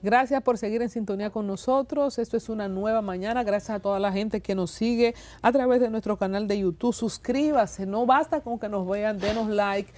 Gracias por seguir en sintonía con nosotros. Esto es una nueva mañana. Gracias a toda la gente que nos sigue a través de nuestro canal de YouTube. Suscríbase. No basta con que nos vean, denos like,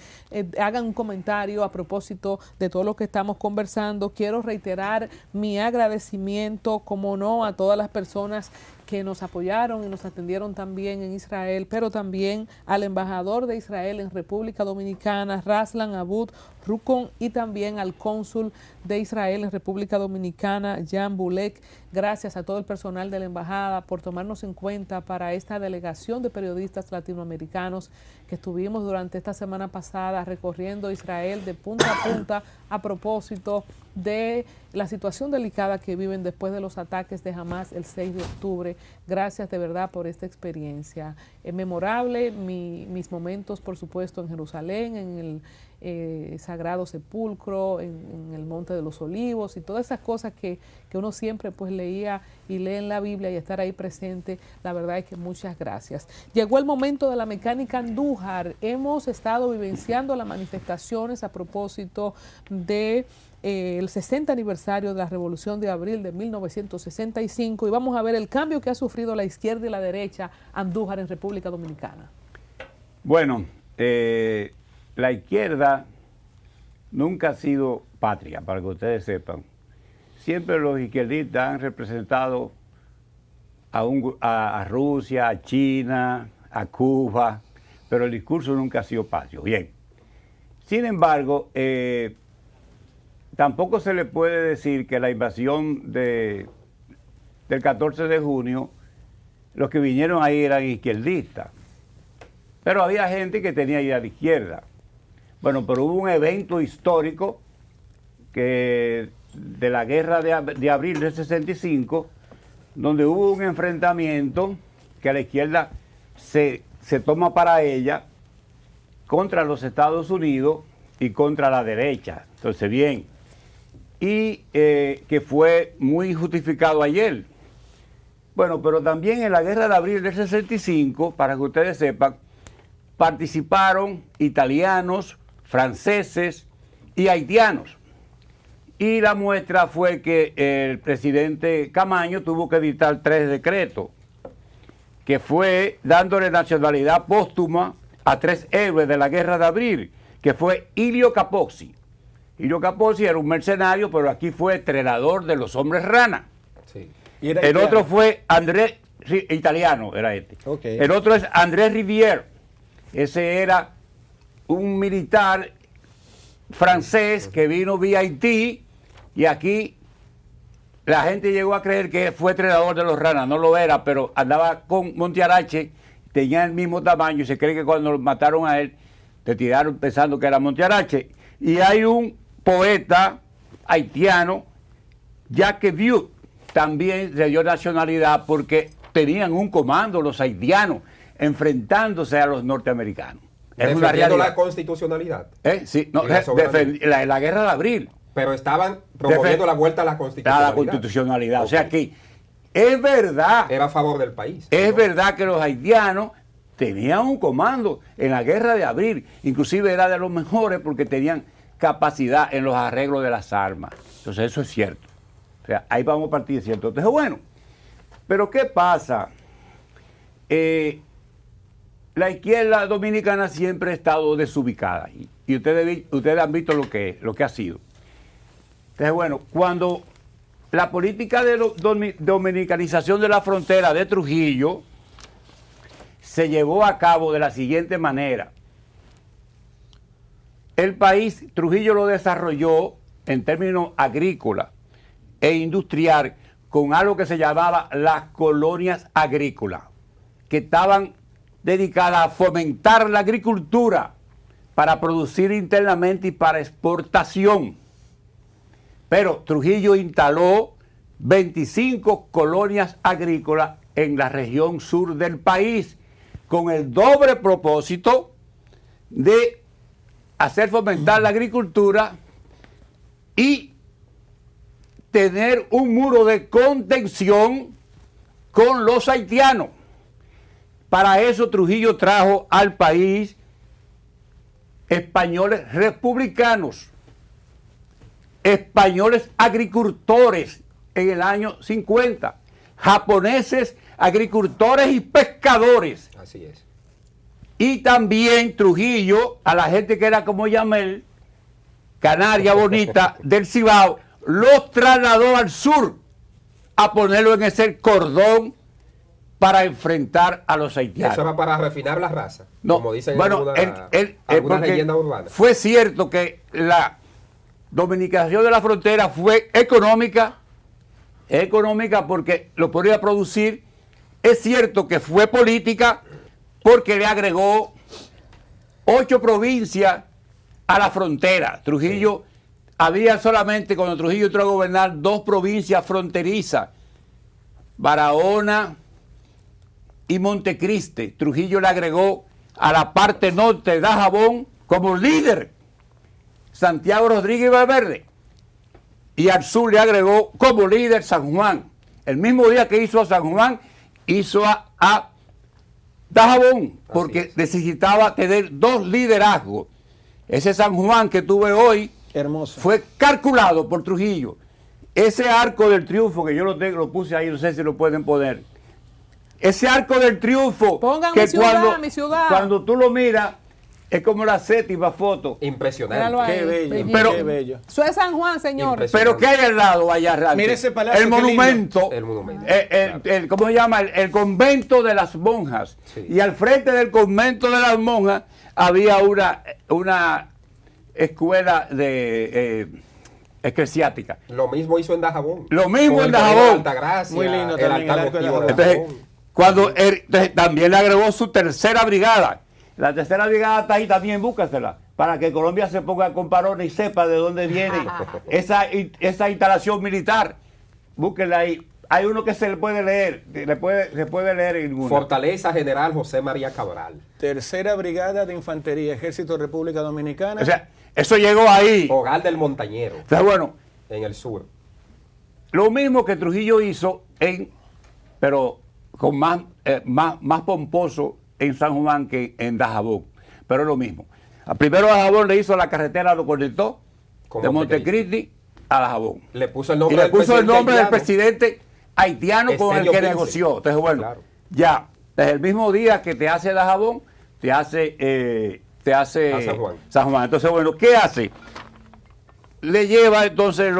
hagan un comentario a propósito de todo lo que estamos conversando. Quiero reiterar mi agradecimiento, como no, a todas las personas que nos apoyaron y nos atendieron también en Israel, pero también al embajador de Israel en República Dominicana, Raslan Abud Rukon, y también al cónsul de Israel en República Dominicana, Jan Bulek. Gracias a todo el personal de la embajada por tomarnos en cuenta para esta delegación de periodistas latinoamericanos que estuvimos durante esta semana pasada recorriendo Israel de punta a punta a propósito de la situación delicada que viven después de los ataques de Hamas el 6 de octubre. Gracias de verdad por esta experiencia. Es memorable mis momentos, por supuesto, en Jerusalén, en el Sagrado Sepulcro, en el Monte de los Olivos y todas esas cosas que uno siempre pues leía y lee en la Biblia, y estar ahí presente. La verdad es que muchas gracias. Llegó el momento de la mecánica Andújar. Hemos estado vivenciando las manifestaciones a propósito de el 60 aniversario de la Revolución de Abril de 1965, y vamos a ver el cambio que ha sufrido la izquierda y la derecha Andújar en República Dominicana. Bueno, la izquierda nunca ha sido patria, para que ustedes sepan. Siempre los izquierdistas han representado a Rusia, a China, a Cuba, pero el discurso nunca ha sido patrio. Bien. Sin embargo, tampoco se le puede decir que la invasión del 14 de junio, los que vinieron ahí eran izquierdistas. Pero había gente que tenía idea de izquierda. Bueno, pero hubo un evento histórico de la guerra de abril del 65, donde hubo un enfrentamiento que la izquierda se toma para ella contra los Estados Unidos y contra la derecha. Entonces, bien, y que fue muy justificado ayer. Bueno, pero también en la guerra de abril del 65, para que ustedes sepan, participaron italianos, franceses y haitianos. Y la muestra fue que el presidente Camaño tuvo que dictar 3 decretos, que fue dándole nacionalidad póstuma a 3 héroes de la guerra de abril, que fue Ilio Capozzi. Ilio Capozzi era un mercenario, pero aquí fue entrenador de los hombres rana. Sí. El otro fue Andrés, italiano era este. Okay. El otro es Andrés Rivière. Ese era un militar francés que vino vía Haití, y aquí la gente llegó a creer que fue entrenador de los ranas. No lo era, pero andaba con Montearache, tenía el mismo tamaño, y se cree que cuando lo mataron a él, te tiraron pensando que era Montearache. Y hay un poeta haitiano, Jacques Vieux, también se dio nacionalidad porque tenían un comando los haitianos enfrentándose a los norteamericanos. Es una realidad. La constitucionalidad. Sí, no, la guerra de abril. Pero estaban promoviendo la vuelta a la constitucionalidad. A la constitucionalidad. Okay. O sea que es verdad. Era a favor del país. Es verdad que los haitianos tenían un comando en la guerra de abril. Inclusive era de los mejores porque tenían capacidad en los arreglos de las armas. Entonces eso es cierto. O sea, ahí vamos a partir de cierto. Entonces, bueno, pero ¿qué pasa? La izquierda dominicana siempre ha estado desubicada. Y ustedes han visto lo que ha sido. Entonces, bueno, cuando la política de dominicanización de la frontera de Trujillo se llevó a cabo de la siguiente manera. El país, Trujillo lo desarrolló en términos agrícola e industrial con algo que se llamaba las colonias agrícolas, que estaban dedicadas a fomentar la agricultura para producir internamente y para exportación. Pero Trujillo instaló 25 colonias agrícolas en la región sur del país con el doble propósito de hacer fomentar la agricultura y tener un muro de contención con los haitianos. Para eso Trujillo trajo al país españoles republicanos españoles agricultores en el año 50, japoneses agricultores y pescadores. Así es. Y también Trujillo, a la gente que era como Yamel, Canaria Bonita del Cibao, los trasladó al sur a ponerlo en ese cordón para enfrentar a los haitianos. Eso era para refinar la raza, No, como dicen bueno, algunas leyendas urbanas. Fue cierto que la dominicación de la frontera fue económica porque lo podía producir. Es cierto que fue política porque le agregó 8 provincias a la frontera. Trujillo, había solamente, cuando Trujillo entró a gobernar, 2 provincias fronterizas, Barahona y Montecristi. Trujillo le agregó a la parte norte de Dajabón como líder Santiago Rodríguez Valverde, y al sur le agregó como líder San Juan. El mismo día que hizo a San Juan, hizo a Dajabón, porque necesitaba tener 2 liderazgos. Ese San Juan que tuve hoy, hermoso, fue calculado por Trujillo. Ese arco del triunfo, que yo lo puse ahí, no sé si lo pueden poner. Ese arco del triunfo, pongan que mi ciudad. cuando tú lo miras, es como la 7ª foto. Impresionante. qué bello, pero, qué bello. Eso es San Juan, señor. Pero ¿qué hay al lado allá arriba? Mire ese palacio, el qué monumento, El monumento. ¿Cómo se llama? El convento de las monjas. Sí. Y al frente del convento de las monjas había una escuela de eclesiástica. Lo mismo hizo en Dajabón. Lo mismo Con en el Colegio Dajabón. de Altagracia, Muy lindo el también, altar el arco de votivo de Entonces, Dajabón. entonces, también le agregó su 3ª brigada. La 3ª brigada está ahí también, búscasela, para que Colombia se ponga con parones y sepa de dónde viene esa instalación militar. Búsquenla ahí. Hay uno que se le puede leer, se puede leer en ninguna. Fortaleza General José María Cabral. 3ª Brigada de Infantería, Ejército República Dominicana. O sea, eso llegó ahí. Hogar del Montañero, O sea, bueno, en el sur. lo mismo que Trujillo hizo pero con más pomposo en San Juan que en Dajabón, pero es lo mismo. Primero a Dajabón le hizo la carretera, lo conectó de Montecristi a Dajabón. Le puso el Y nombre, le puso el nombre del haitiano. presidente haitiano con el Estelio que Pince. negoció. Entonces, bueno, Claro. ya, desde el mismo día que te hace Dajabón, te hace A San Juan. San Juan. Entonces, bueno, ¿qué hace? Le lleva entonces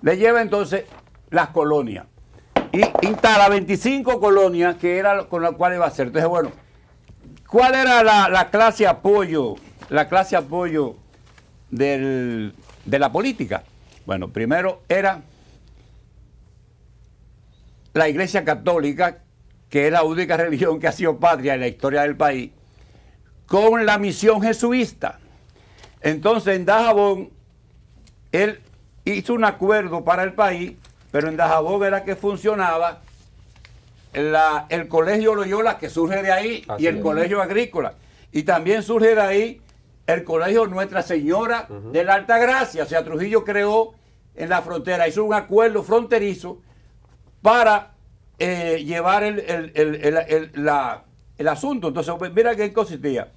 le lleva entonces las colonias y instala 25 colonias, que era con las cuales iba a hacer. Entonces, bueno, ¿cuál era la clase apoyo? La clase apoyo de la política. Bueno, primero era la Iglesia Católica, que es la única religión que ha sido patria en la historia del país, con la misión jesuita. Entonces, en Dajabón, él hizo un acuerdo para el país, pero en Dajabón era que funcionaba el Colegio Loyola, que surge de ahí, Así y el es. Colegio Agrícola. Y también surge de ahí el Colegio Nuestra Señora de la Altagracia. O sea, Trujillo creó en la frontera, hizo un acuerdo fronterizo para llevar el asunto. Entonces, mira qué consistía.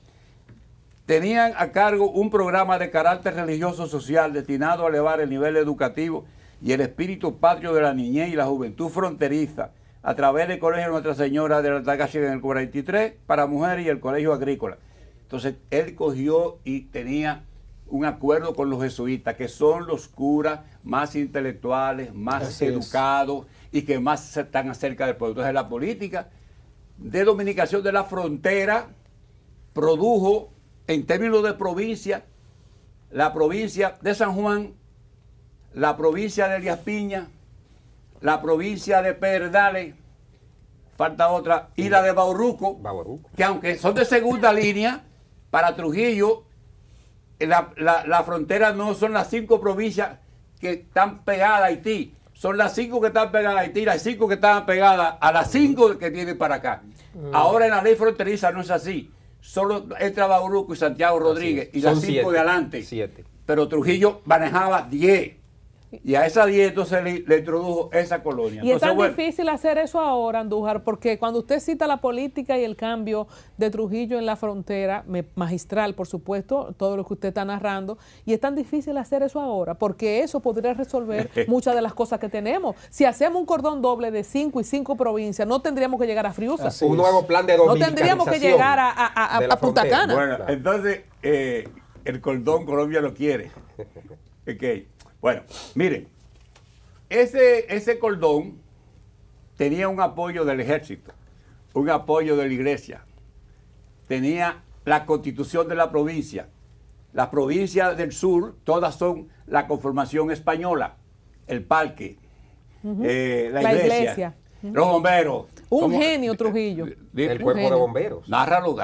Tenían a cargo un programa de carácter religioso social destinado a elevar el nivel educativo y el espíritu patrio de la niñez y la juventud fronteriza a través del Colegio Nuestra Señora de la Altagracia en el 43 para mujeres y el Colegio Agrícola. Entonces, él cogió y tenía un acuerdo con los jesuitas, que son los curas más intelectuales, más Así es. educados y que más están acerca del pueblo. Entonces, la política de dominicación de la frontera produjo, en términos de provincia, la provincia de San Juan, la provincia de Elías Piña, la provincia de Pedernales, falta otra, y la de Bauruco, que aunque son de segunda línea, para Trujillo, la frontera no son las 5 provincias que están pegadas a Haití, son las 5 que están pegadas a Haití, las 5 que están pegadas a las 5 que tienen para acá. Ahora en la ley fronteriza no es así. Solo entra Bauruco y Santiago Rodríguez y las 5 de adelante. 7. Pero Trujillo manejaba 10. Y a esa 10 entonces le introdujo esa colonia. Y es Entonces, tan bueno, difícil hacer eso ahora, Andújar, porque cuando usted cita la política y el cambio de Trujillo en la frontera, magistral, por supuesto, todo lo que usted está narrando, y es tan difícil hacer eso ahora, porque eso podría resolver muchas de las cosas que tenemos. Si hacemos un cordón doble de 5 y 5 provincias, no tendríamos que llegar a Friusa. Un nuevo plan de No dominicanización tendríamos que llegar de la a Punta frontera. Cana. bueno, Claro. entonces el cordón Colombia lo quiere. Ok. Bueno, miren, ese cordón tenía un apoyo del ejército, un apoyo de la iglesia, tenía la constitución de la provincia. Las provincias del sur, todas son la conformación española, el parque, la La iglesia, iglesia. los bomberos. Un genio, Trujillo. El cuerpo de bomberos. Nárralo, que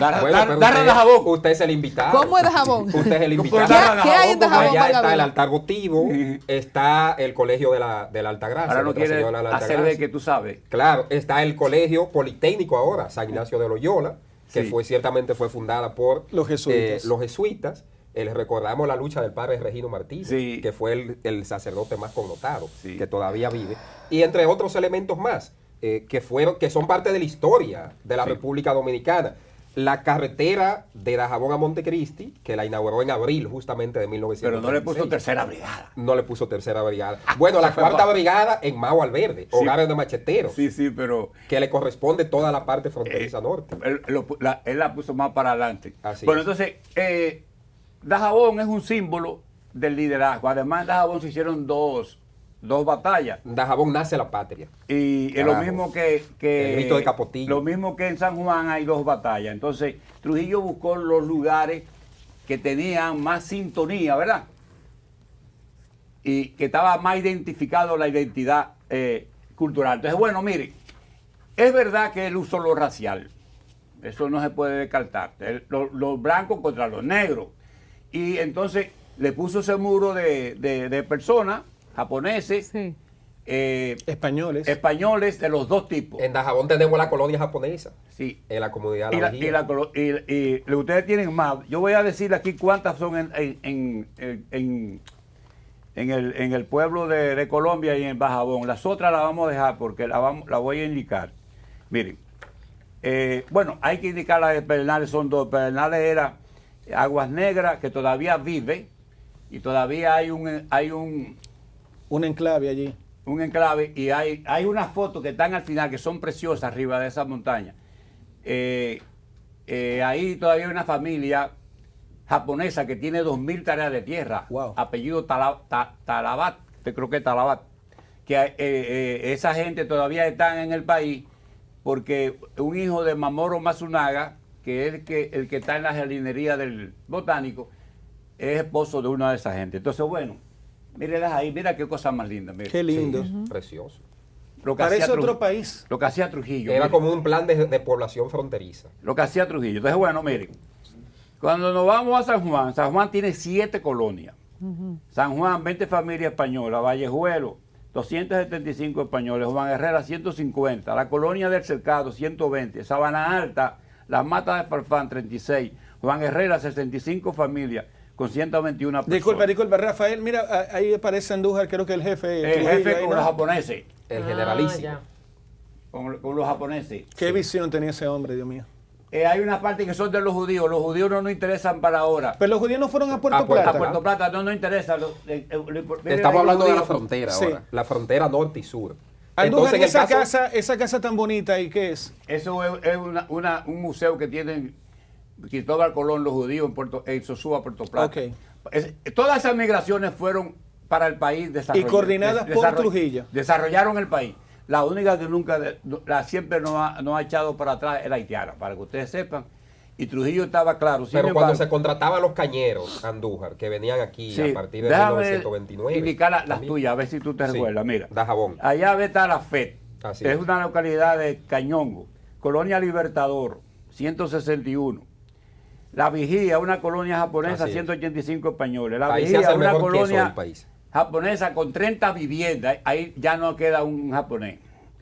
narra Pero de jabón. usted es el invitado. ¿Cómo es de jabón? Usted es el No invitado. puede dar ¿Qué hay en Dajabón, Allá está el Gabriel? altar votivo, está el colegio de la Alta Gracia. Ahora no Nuestra quiere Señora de la Alta hacer de Gracia. que tú sabes. Claro, está el colegio politécnico ahora, San Ignacio de Loyola, que Sí. ciertamente fue fundada por Los jesuitas. los jesuitas. Les recordamos la lucha del padre Regino Martínez, Sí. que fue el sacerdote más connotado, Sí. que todavía vive, y entre otros elementos más, que son parte de la historia de la Sí. República Dominicana. La carretera de Dajabón a Montecristi, que la inauguró en abril justamente de 1936. Pero no le puso tercera brigada. No le puso tercera brigada. Bueno, la cuarta brigada en Mau Alverde, Sí. hogares de macheteros, Sí, pero que le corresponde toda la parte fronteriza norte. él la puso más para adelante. Así bueno, es. entonces, Dajabón es un símbolo del liderazgo. Además, en Dajabón se hicieron dos batallas. Dajabón nace la patria. Y es Carajo. lo mismo que El grito de Capotillo. Lo mismo que en San Juan hay dos batallas. Entonces, Trujillo buscó los lugares que tenían más sintonía, ¿verdad? Y que estaba más identificado la identidad cultural. Entonces, bueno, mire, es verdad que él usó lo racial. Eso no se puede descartar. Los blancos contra los negros. Y entonces le puso ese muro de personas japoneses, Sí. Españoles. españoles de los dos tipos. En Dajabón tenemos la colonia japonesa, Sí. en la comunidad de Y, La la- y Vigía. la colo- y ustedes tienen más. Yo voy a decir aquí cuántas son en el pueblo de Colombia y en Dajabón. Las otras las vamos a dejar porque la voy a indicar. Miren, bueno, hay que indicar las de Pedernales, son dos. Pedernales era Aguas Negras, que todavía vive, y todavía hay un enclave allí. enclave, y hay unas fotos que están al final que son preciosas arriba de esa montaña. Ahí todavía hay una familia japonesa que tiene 2.000 tareas de tierra, Wow. apellido Talabat, creo que Talabat, que esa gente todavía está en el país porque un hijo de Mamoru Matsunaga, que es el que está en la jardinería del botánico, es esposo de una de esas gente. Entonces, bueno, mírenlas ahí, mira qué cosa más linda. Mira. Qué lindo. Precioso. Lo que Parece hacía otro país. Lo que hacía Trujillo. Era mire. como un plan de población fronteriza. Lo que hacía Trujillo. Entonces, bueno, miren, cuando nos vamos a San Juan tiene 7 colonias. San Juan, 20 familias españolas, Vallejuelo, 275 españoles, Juan Herrera, 150, la colonia del Cercado, 120, Sabana Alta, Las Matas de Farfán, 36, Juan Herrera, 65 familias, con 121 personas. Disculpa, Rafael, mira, ahí aparece Andújar, creo que el jefe. El Trujillo jefe ahí, con ¿no? los japoneses, El generalísimo. ya. con los japoneses. Qué visión tenía ese hombre, Dios mío. Hay una parte que son de los judíos no nos interesan para ahora. Pero los judíos no fueron a Puerto A Puerto A Plata. Puerto Plata no nos interesa. Estamos hablando de la frontera. frontera Sí. ahora, la frontera norte y sur. Andújar, en el esa casa tan bonita, ¿y qué es? Eso es un museo que tienen Cristóbal Colón, los judíos en Sosúa, Puerto Plata. Ok. Todas esas migraciones fueron para el país desarrollado. Y coordinadas por Trujillo. Desarrollaron el país. La única que siempre no ha echado para atrás es la haitiana, para que ustedes sepan. Y Trujillo estaba claro. Sin Pero cuando embargo, se contrataban los cañeros, Andújar, que venían aquí sí, a partir de déjame 1929. indicar las también. tuyas, a ver si tú te Sí, recuerdas. Mira, Dajabón. allá está la FED. Así es es. una localidad de Cañongo. Colonia Libertador, 161. La Vigía, una colonia japonesa, Así es. 185 españoles. La Ahí se Vigía, hace el una mejor queso colonia del país. japonesa con 30 viviendas. Ahí ya no queda un japonés.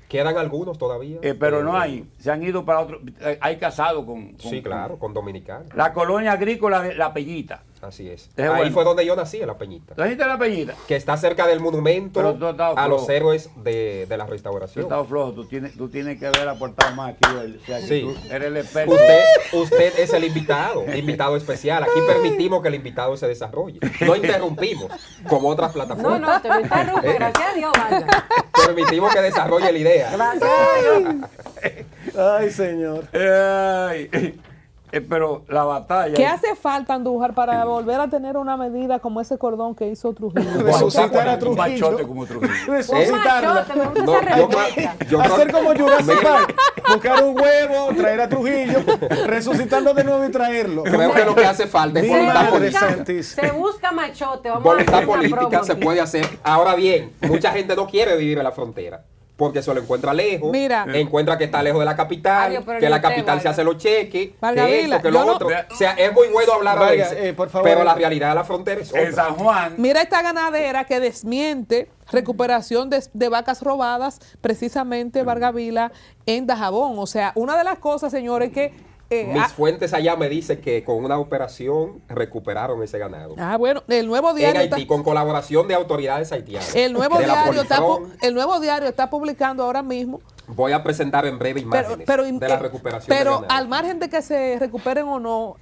Quedan algunos todavía. Pero no hay. Se han ido para otro. Hay casado con Sí, claro, con dominicanos. la colonia agrícola de La Pellita. Así es. Es Ahí bueno. fue donde yo nací, en La Peñita. ¿Tú dijiste la Peñita? Que está cerca del monumento Pero tú has estado a los flojo. héroes de la Tú restauración. estás flojo, tú tienes que haber aportado más aquí. O sea, que Sí. tú eres el experto. Usted es el invitado especial. Aquí permitimos que el invitado se desarrolle. No interrumpimos, como otras No, plataformas. no, te lo interrumpe, gracias a Dios, vaya. Permitimos que desarrolle la idea. Gracias a Dios. Ay, señor. Ay, pero la batalla. ¿Qué hace falta, Andújar, para volver a tener una medida como ese cordón que hizo Trujillo? Resucitar a Un Trujillo. machote como Trujillo. Un Resucitarla. machote, me gusta No, esa yo réplica. creo- Hacer como Jurassic Park. Buscar un huevo, traer a Trujillo, resucitarlo de nuevo y traerlo. Creo que lo que hace falta es Mi voluntad madre política. santísima. Se busca machote, vamos Voluntad a hacer una política promo se aquí. puede hacer. Ahora bien, mucha gente no quiere vivir en la frontera. Porque se lo encuentra lejos, Mira. encuentra que está lejos de la capital, Adiós, pero que ni la usted, capital se Vargas. hace los cheques, Vargas que Vila, esto, que lo yo no- otro. O sea, es muy bueno hablar a Vargas, veces, por favor. pero la realidad de la frontera es En otra. San Juan, Mira esta ganadera que desmiente recuperación de vacas robadas, precisamente Vargas Vila, en Dajabón. O sea, una de las cosas, señores, que... Mis fuentes allá me dicen que con una operación recuperaron ese ganado. bueno, el nuevo En diario Haití, está... con colaboración de autoridades haitianas. El nuevo, de la diario está, Polifrón. el nuevo diario está publicando ahora mismo, Voy a presentar en breve imágenes de la recuperación. pero del ganado. al margen de que se recuperen o no,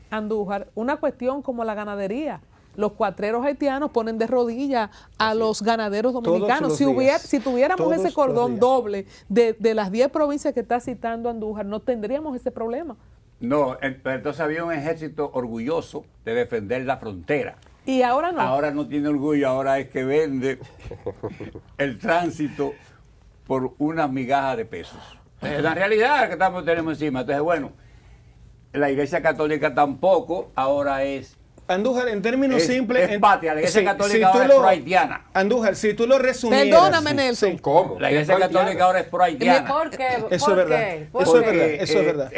Andújar, una cuestión como la ganadería. Los cuatreros haitianos ponen de rodillas a los ganaderos dominicanos. los Si, días. si tuviéramos Todos ese los cordón días. doble de las 10 provincias que está citando Andújar, no tendríamos ese problema. no, pero entonces había un ejército orgulloso de defender la frontera. Y ahora no. Ahora no tiene orgullo, ahora es que vende el tránsito por unas migajas de pesos. Es la realidad que tenemos encima. Entonces, bueno, la Iglesia Católica tampoco ahora es... Andújar, en términos Es- simples. es patria, la Iglesia Católica ahora es pro-haitiana. Andújar, si tú lo resumieras. Perdóname, Nelson. ¿Cómo? La Iglesia Católica ahora es pro-haitiana. ¿Por qué? Eso es ¿Por verdad. qué? ¿Por Eso es qué? verdad. Eso es verdad.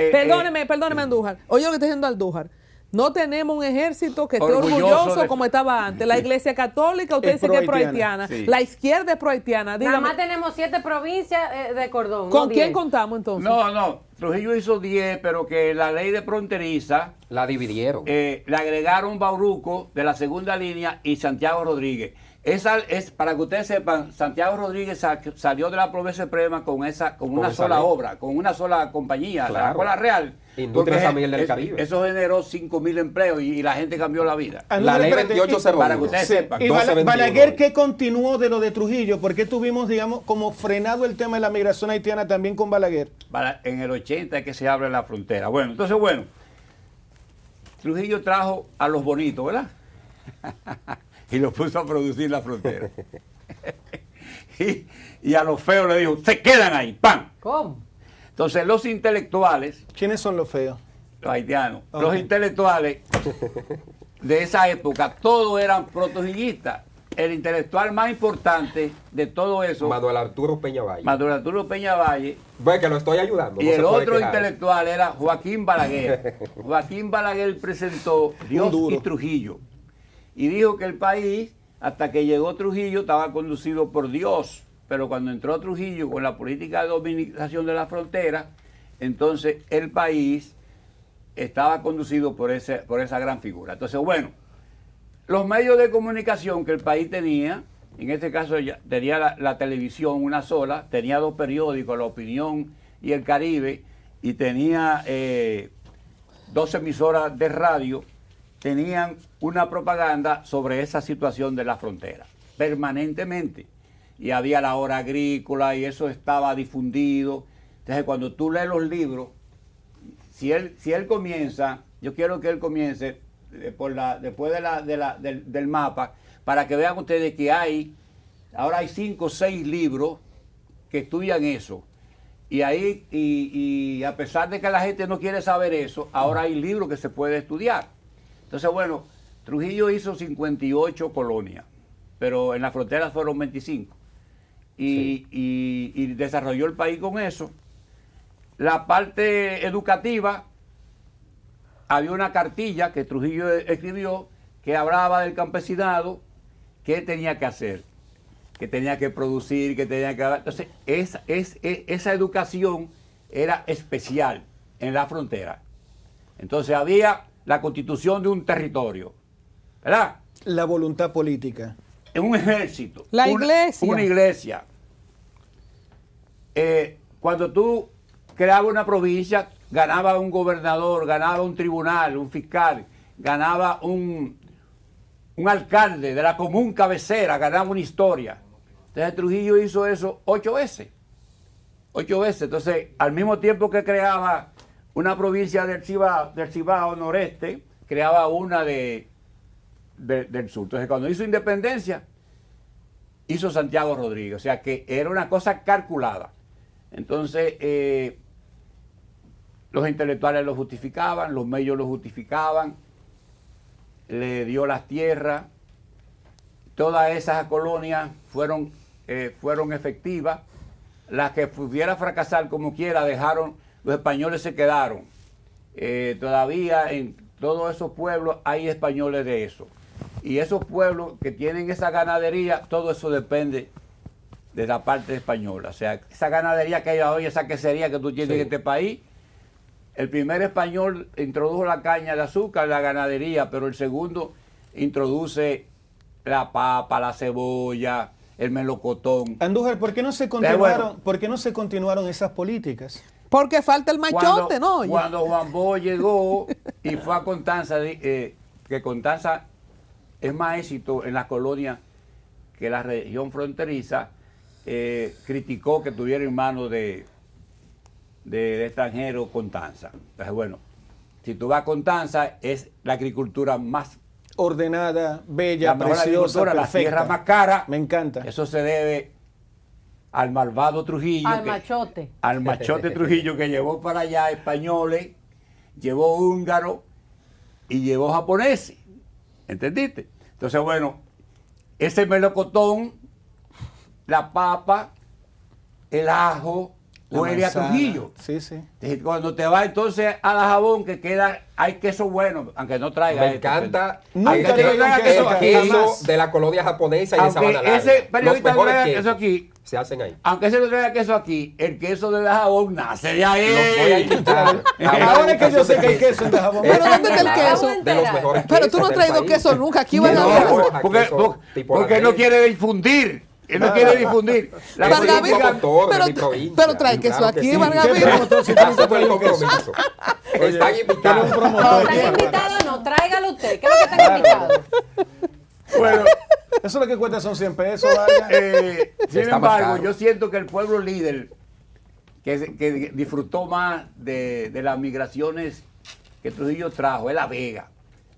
Perdóneme, Andújar. Oye lo que está diciendo Andújar. No tenemos un ejército que esté Orgulloso orgulloso de- como estaba antes. La Iglesia Católica, usted Es dice que es pro-haitiana. pro-haitiana. Sí. La izquierda es pro-haitiana. Nada Dígame, más tenemos 7 provincias de cordón. ¿con no quién 10. contamos entonces? No, Trujillo hizo 10, pero que la ley de fronteriza La dividieron. le agregaron Bauruco de la segunda línea y Santiago Rodríguez. Esa es, para que ustedes sepan, Santiago Rodríguez salió de la provincia suprema con una esa sola ley. obra, con una sola compañía, la Claro. Escuela Real. Industria Porque San Miguel del Caribe. Eso generó 5.000 empleos y la gente cambió la vida. Andújar, La ley espérate, 2801. Para que ustedes Sí, sepan. y 1221 Balaguer, hoy. ¿qué continuó de lo de Trujillo? ¿Por qué tuvimos, digamos, como frenado el tema de la migración haitiana también con Balaguer? En el 80 es que se abre la frontera. Bueno, entonces, Trujillo trajo a los bonitos, ¿verdad? Y los puso a producir la frontera. y a los feos le dijo, se quedan ahí, ¡pam! ¿Cómo? Entonces los intelectuales, ¿Quiénes son los feos? los haitianos, Ok. los intelectuales de esa época, todos eran protrujillistas. El intelectual más importante de todo eso, Manuel Arturo Peñavalle. Manuel Arturo Peñavalle, Bueno, que lo estoy ayudando. y no se el puede otro quejar. intelectual era Joaquín Balaguer. Joaquín Balaguer presentó Dios duro. y Trujillo. Y dijo que el país, hasta que llegó Trujillo, estaba conducido por Dios. Pero cuando entró Trujillo con la política de dominicación de la frontera, entonces el país estaba conducido por esa gran figura. Entonces, los medios de comunicación que el país tenía, en este caso ya tenía la televisión una sola, tenía 2 periódicos, La Opinión y El Caribe, y tenía 2 emisoras de radio, tenían una propaganda sobre esa situación de la frontera, permanentemente. Y había la hora agrícola y eso estaba difundido. Entonces, cuando tú lees los libros, si él comienza, yo quiero que él comience después del mapa, para que vean ustedes que ahora hay 5 o 6 libros que estudian eso. Y ahí, y a pesar de que la gente no quiere saber eso, ahora hay libros que se puede estudiar. Entonces, Trujillo hizo 58 colonias, pero en la frontera fueron 25. Y desarrolló el país con eso. La parte educativa, había una cartilla que Trujillo escribió que hablaba del campesinado, qué tenía que hacer, que tenía que producir, que tenía que... Entonces, esa educación era especial en la frontera. Entonces había la constitución de un territorio, ¿verdad? La voluntad política. En un ejército. La iglesia. Una iglesia. Cuando tú creabas una provincia, ganaba un gobernador, ganaba un tribunal, un fiscal, ganaba un alcalde de la común cabecera, ganaba una historia. Entonces Trujillo hizo eso 8 veces. 8 veces. Entonces, al mismo tiempo que creaba una provincia del Cibao noreste, creaba una del sur. Entonces, cuando hizo independencia, hizo Santiago Rodríguez. O sea que era una cosa calculada. Entonces, los intelectuales lo justificaban, los medios lo justificaban, le dio las tierras. Todas esas colonias fueron efectivas. Las que pudiera fracasar como quiera, los españoles se quedaron. Todavía en todos esos pueblos hay españoles de eso. Y esos pueblos que tienen esa ganadería, todo eso depende de la parte española. O sea, esa ganadería que hay hoy, esa quesería que tú tienes en este país, el primer español introdujo la caña de azúcar, la ganadería, pero el segundo introduce la papa, la cebolla, el melocotón. Andújar, ¿por qué no se continuaron esas políticas? Porque falta el machote, ¿no? Cuando Juan Bo llegó y fue a Constanza, que Constanza es más éxito en las colonias que la región fronteriza, criticó que tuviera en manos de extranjeros Constanza. Entonces, bueno, si tú vas a Constanza, es la agricultura más ordenada, bella, la mejor preciosa, agricultura, perfecta. la tierra más cara. Me encanta. Eso se debe al malvado Trujillo. Al machote. Al machote Trujillo, que llevó para allá españoles, llevó húngaros y llevó japoneses. ¿Entendiste? Entonces, bueno, ese melocotón, la papa, el ajo, huele a Trujillo. Sí, sí. Entonces, cuando te vas entonces a la Jabón, que queda, hay queso bueno, aunque no traiga. Me encanta Nunca el traigan queso aquí, queso jamás. de la colonia japonesa y de Aunque Sabana Larga. ese Los periodista mejores traiga queso quesos aquí, se hacen ahí. aunque se no traiga queso aquí, el queso de la Jabón nace de ahí. Los voy a invitar. Ahora es que yo sé que hay queso en Dajabón. Pero ¿dónde está el queso? De los mejores Pero tú no has quesos traído del país. queso nunca. Aquí van a No, ver. porque no quiere difundir. Él no quiere difundir. La Yo soy un Vargas, promotor de pero- mi provincia. pero trae queso Claro que aquí, sí. Vargas. ¿Qué promotor si tú Asumo nunca el traes queso? compromiso. Están Tiene invitados. un No, promotor. está invitado, no, tráigalo usted. ¿Qué es lo que está invitado? Bueno, Eso lo que cuesta son 100 pesos, Vargas. sin Está más embargo, caro. yo siento que el pueblo líder que disfrutó más de las migraciones que Trujillo trajo es La Vega,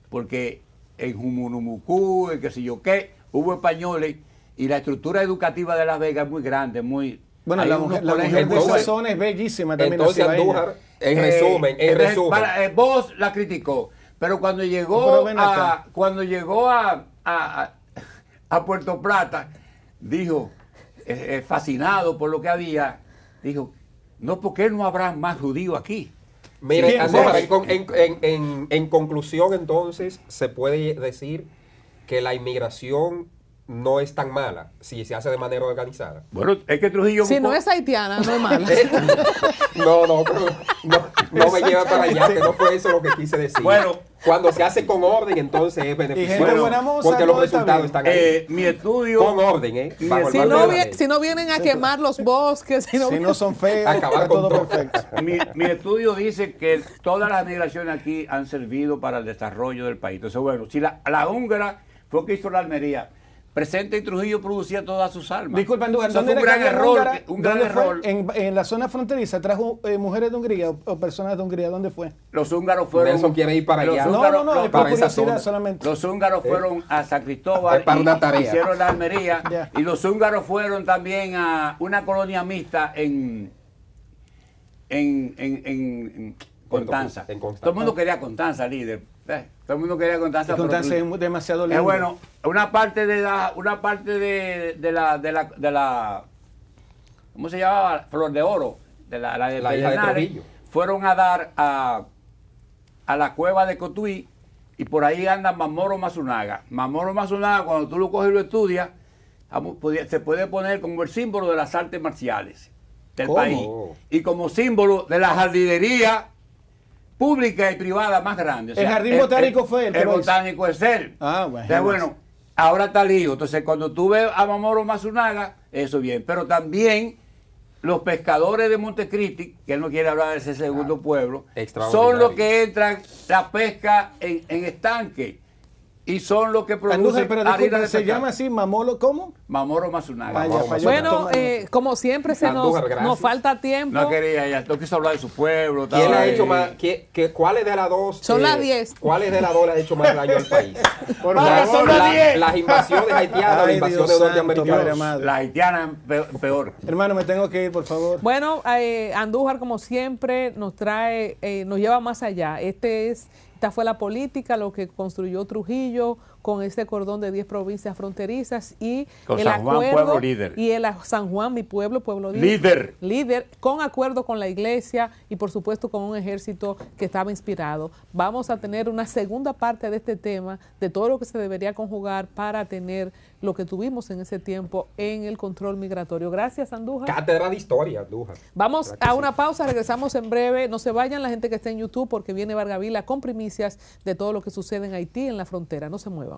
porque en Jumunumucú, en qué sé yo qué, hubo españoles y la estructura educativa de Las Vegas es muy grande, muy... Bueno, hay la unos mujer de colegios esa Entonces- zona es bellísima también. Entonces, la cibaeña. Andújar, en resumen, entonces, vos la criticó, pero cuando Pero llegó ven acá. a Puerto Plata, dijo, fascinado por lo que había, dijo, no, ¿por qué no habrá más judíos aquí? Mire, Sí, Andújar, sí. en conclusión, entonces, se puede decir que la inmigración no es tan mala si se hace de manera organizada. Bueno, es que Trujillo... Si no buscó- es haitiana, no es mala. No, pero no me lleva para allá, que no fue eso lo que quise decir. Bueno. Cuando se hace con orden, entonces es Y gente beneficioso. buena moza, Porque todo los está resultados bien. están ahí. mi estudio... Con orden, ¿eh? Si Bajo el Si marco no, de la vi- ley. si no vienen a quemar los bosques, si no, Si no son feas, Acabar está con todo todo. perfecto. Mi estudio dice que todas las migraciones aquí han servido para el desarrollo del país. Entonces, bueno, si la húngara fue que hizo la Almería, presente en Trujillo producía todas sus almas. Disculpa, Andújar, Eso ¿dónde fue un era gran que había error. húngara? Un gran ¿Dónde fue? error. En la zona fronteriza trajo mujeres de Hungría o personas de Hungría. ¿Dónde fue? Los húngaros fueron... Nelson quiere ir para los allá. húngaros- No, los- es para por esa curiosidad zona. solamente. Los húngaros fueron a San Cristóbal Es para una tarea. hicieron la Almería. Ya. Y los húngaros fueron también a una colonia mixta en Constanza. En Constanza. Todo el mundo quería Constanza, líder. Todo el mundo quería Constanza. Y pero Constanza es demasiado lindo. bueno, una parte de la ¿cómo se llamaba? Flor de Oro, de la de La hija de Pedernales, Trujillo. fueron a dar a la cueva de Cotuí y por ahí anda Mamoro Matsunaga. Mamoro Matsunaga, cuando tú lo coges y lo estudias, se puede poner como el símbolo de las artes marciales del ¿Cómo? país y como símbolo de la jardinería pública y privada más grande. O El jardín botánico fue el que el lo hizo. botánico es él. Ah, bueno. Entonces, bueno, ahora está lío. Entonces, cuando tú ves a Mamoro Matsunaga, eso bien. Pero también los pescadores de Montecristi, que él no quiere hablar de ese segundo pueblo, son los que entran la pesca en estanque. Y son los que producen Andújar, pero harina disculpe, de ¿se pescado. llama así Mamolo cómo? Mamoro Matsunaga. Vaya, para yo Bueno, tomar como siempre Andújar, gracias. nos falta tiempo. No quería, ya no quiso hablar de su pueblo. ¿Quién estaba ha hecho ahí. más? ¿Cuáles de las dos? Son las 10. ¿Cuáles de las dos le ha hecho más daño al país? Por Vaya, favor, son las 10. Las invasiones haitianas, las Ay, invasiones Dios santo, Padre norteamericanas. amado. La haitiana peor. Hermano, me tengo que ir, por favor. Bueno, Andújar, como siempre, nos trae, nos lleva más allá. Esta fue la política, lo que construyó Trujillo con ese cordón de 10 provincias fronterizas y Con el San Juan, acuerdo pueblo líder. y el San Juan, mi pueblo, pueblo líder, con acuerdo con la iglesia y por supuesto con un ejército que estaba inspirado. Vamos a tener una segunda parte de este tema, de todo lo que se debería conjugar para tener lo que tuvimos en ese tiempo en el control migratorio. Gracias, Andújar. Cátedra de historia, Andújar. Vamos ¿Verdad que a sí? una pausa, regresamos en breve. No se vayan la gente que está en YouTube porque viene Vargavila con primicias de todo lo que sucede en Haití, en la frontera. No se muevan.